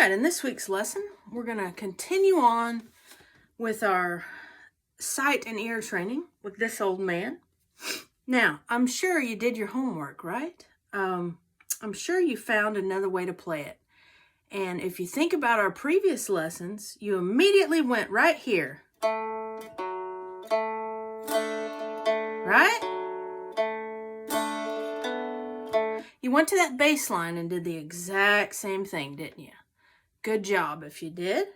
right, in this week's lesson, we're going to continue on with our sight and ear training with this old man. Now, I'm sure you did your homework, right? I'm sure you found another way to play it. And if you think about our previous lessons, you immediately went right here. Right? You went to that bass line and did the exact same thing, didn't you? Good job if you did.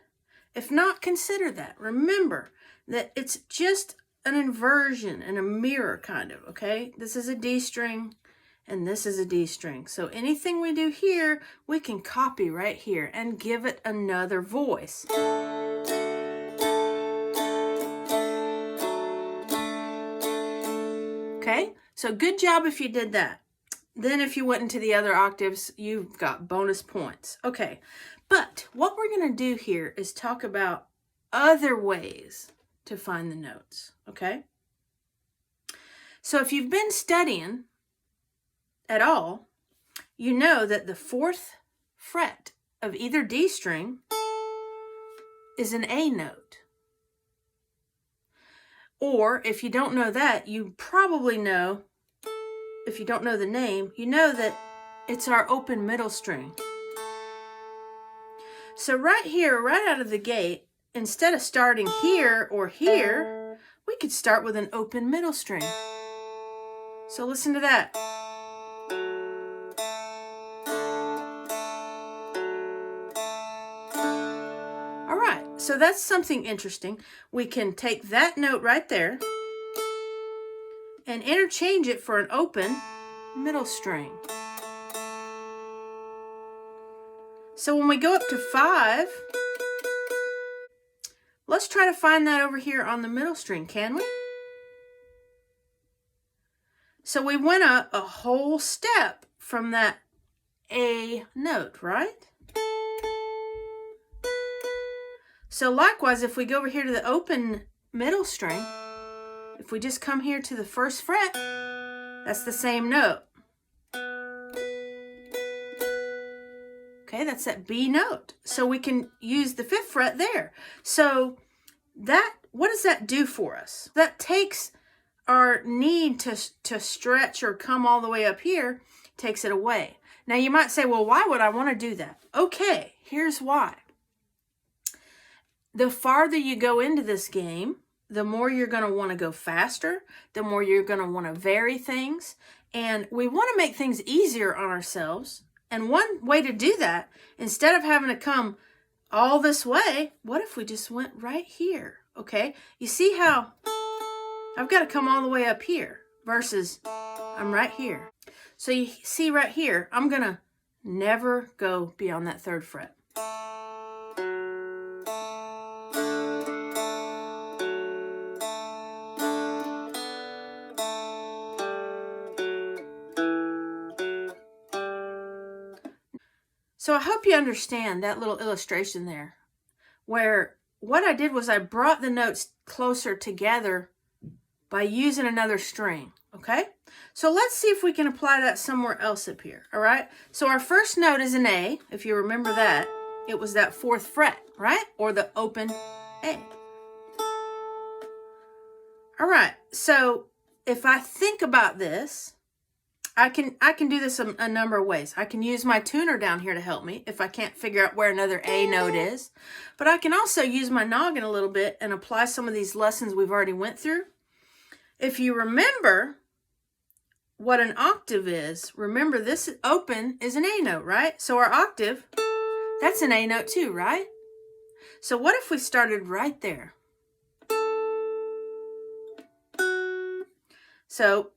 If not, consider that. Remember that it's just an inversion and a mirror kind of, okay? This is a D string and this is a D string. So anything we do here, we can copy right here and give it another voice. Okay, so good job if you did that. Then if you went into the other octaves, you've got bonus points. Okay, but what we're going to do here is talk about other ways to find the notes, okay? So if you've been studying at all, you know that the fourth fret of either D string is an A note. Or if you don't know that, you probably know, if you don't know the name, you know that it's our open middle string. So right here, right out of the gate, instead of starting here or here, we could start with an open middle string. So listen to that. All right, so that's something interesting. We can take that note right there and interchange it for an open middle string. So when we go up to 5, let's try to find that over here on the middle string, can we? So we went up a whole step from that A note, right? So likewise, if we go over here to the open middle string, if we just come here to the first fret, that's the same note. Okay, that's that B note. So we can use the 5th fret there. So that, what does that do for us? That takes our need to stretch or come all the way up here, takes it away. Now you might say, well, why would I want to do that? Okay, here's why. The farther you go into this game, the more you're going to want to go faster, the more you're going to want to vary things. And we want to make things easier on ourselves. And one way to do that, instead of having to come all this way, what if we just went right here? Okay, you see how I've got to come all the way up here versus I'm right here. So you see right here, I'm going to never go beyond that 3rd fret. So I hope you understand that little illustration there, where what I did was I brought the notes closer together by using another string, okay? So let's see if we can apply that somewhere else up here, all right? So our first note is an A, if you remember that. It was that 4th fret, right? Or the open A. All right, so if I think about this, I can do this a number of ways. I can use my tuner down here to help me if I can't figure out where another A note is. But I can also use my noggin a little bit and apply some of these lessons we've already went through. If you remember what an octave is, remember this open is an A note, right? So our octave, that's an A note too, right? So what if we started right there? So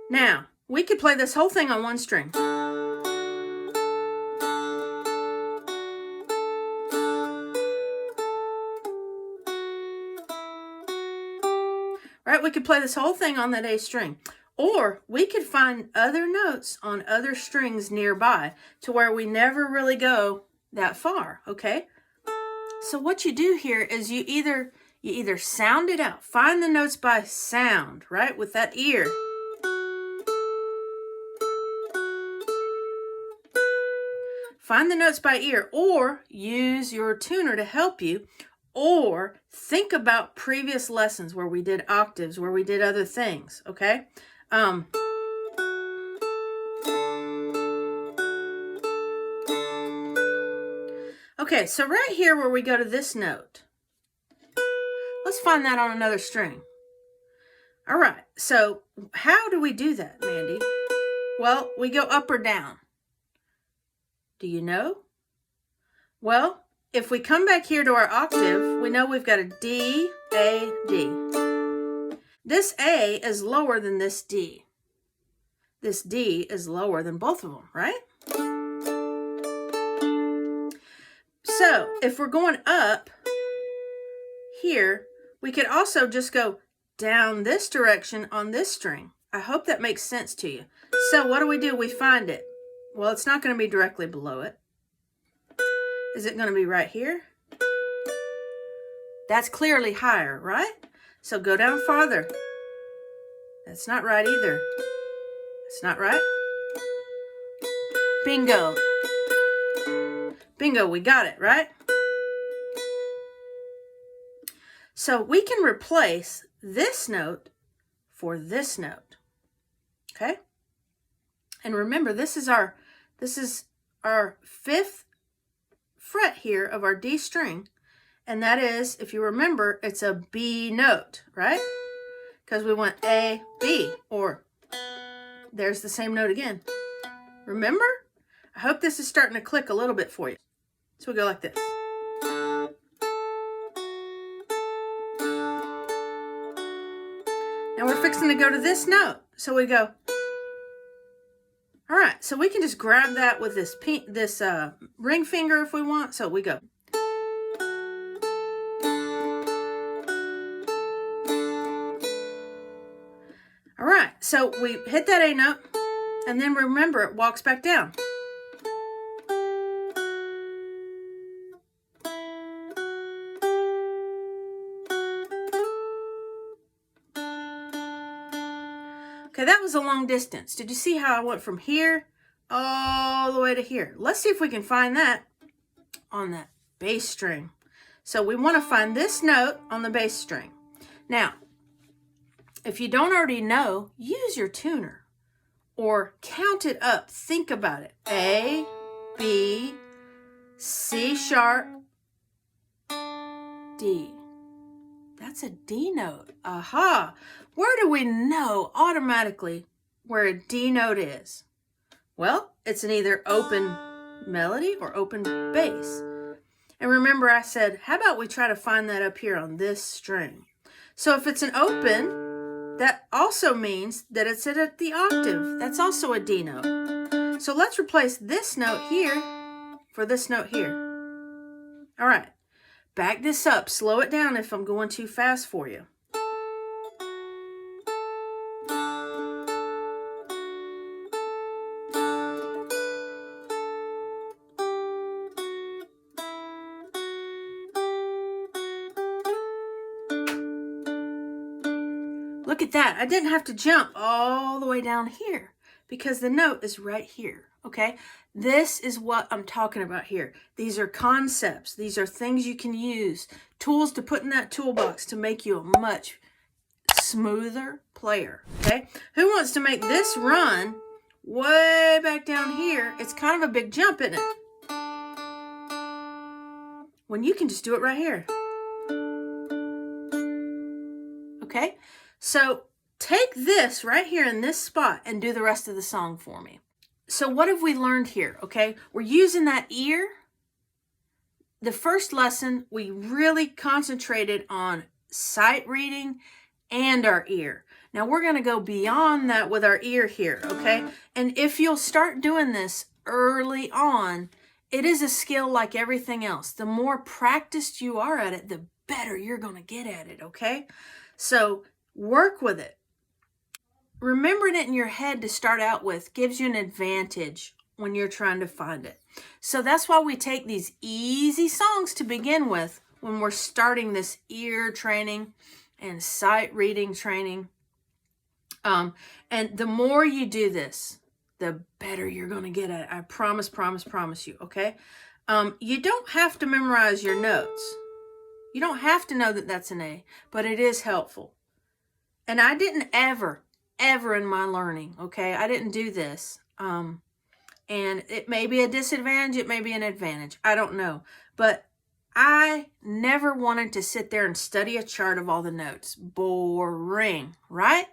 now, we could play this whole thing on one string. Right? We could play this whole thing on that A string. Or we could find other notes on other strings nearby to where we never really go that far, okay? So what you do here is you either You either sound it out, find the notes by sound, right? With that ear. Find the notes by ear, or use your tuner to help you, or think about previous lessons where we did octaves, where we did other things, okay? Okay, so right here where we go to this note, let's find that on another string. All right, so how do we do that, Mandy? Well, we go up or down. Do you know? Well, if we come back here to our octave, we know we've got a D, A, D. This A is lower than this D. This D is lower than both of them, right? So if we're going up here, we could also just go down this direction on this string. I hope that makes sense to you. So what do? We find it. Well, it's not going to be directly below it. Is it going to be right here? That's clearly higher, right? So go down farther. That's not right either. It's not right. Bingo. Bingo, we got it, right? So we can replace this note for this note. Okay? And remember, this is our 5th fret here of our D string. And that is, if you remember, it's a B note, right? Because we want A, B, or there's the same note again. Remember? I hope this is starting to click a little bit for you. So we go like this. Now we're fixing to go to this note. So we go. All right, so we can just grab that with this ring finger if we want. So we go. All right, so we hit that A note, and then remember it walks back down. Okay, that was a long distance. Did you see how I went from here all the way to here? Let's see if we can find that on that bass string. So we want to find this note on the bass string. Now, if you don't already know, use your tuner or count it up. Think about it. A, B, C sharp, D. That's a D note. Aha! Where do we know automatically where a D note is? Well, it's an either open melody or open bass. And remember I said, how about we try to find that up here on this string? So if it's an open, that also means that it's at the octave. That's also a D note. So let's replace this note here for this note here. All right. Back this up. Slow it down if I'm going too fast for you. Look at that. I didn't have to jump all the way down here because the note is right here. Okay, this is what I'm talking about here. These are concepts. These are things you can use, tools to put in that toolbox to make you a much smoother player. Okay, who wants to make this run way back down here? It's kind of a big jump, isn't it? When you can just do it right here. Okay, so take this right here in this spot and do the rest of the song for me. So what have we learned here, okay? We're using that ear. The first lesson, we really concentrated on sight reading and our ear. Now we're going to go beyond that with our ear here, okay? And if you'll start doing this early on, it is a skill like everything else. The more practiced you are at it, the better you're going to get at it, okay? So work with it. Remembering it in your head to start out with gives you an advantage when you're trying to find it. So that's why we take these easy songs to begin with when we're starting this ear training and sight reading training. And the more you do this, the better you're going to get at it. I promise you, okay? You don't have to memorize your notes. You don't have to know that that's an A, but it is helpful. And I didn't ever in my learning, okay? I didn't do this. And it may be a disadvantage, it may be an advantage. I don't know. But I never wanted to sit there and study a chart of all the notes. Boring, right?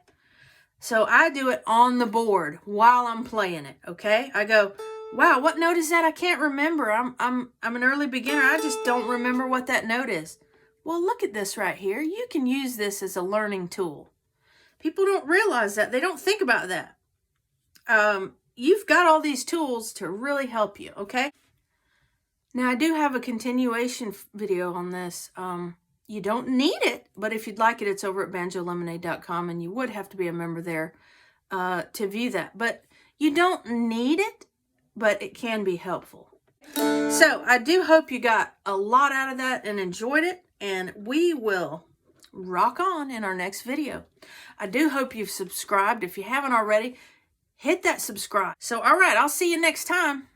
So I do it on the board while I'm playing it, okay? I go, wow, what note is that? I can't remember. I'm an early beginner. I just don't remember what that note is. Well, look at this right here. You can use this as a learning tool. People don't realize that. They don't think about that. You've got all these tools to really help you, okay? Now, I do have a continuation video on this. You don't need it, but if you'd like it, it's over at banjolemonade.com, and you would have to be a member there to view that. But you don't need it, but it can be helpful. So I do hope you got a lot out of that and enjoyed it, and we will rock on in our next video. I do hope you've subscribed. If you haven't already, hit that subscribe. So, all right, I'll see you next time.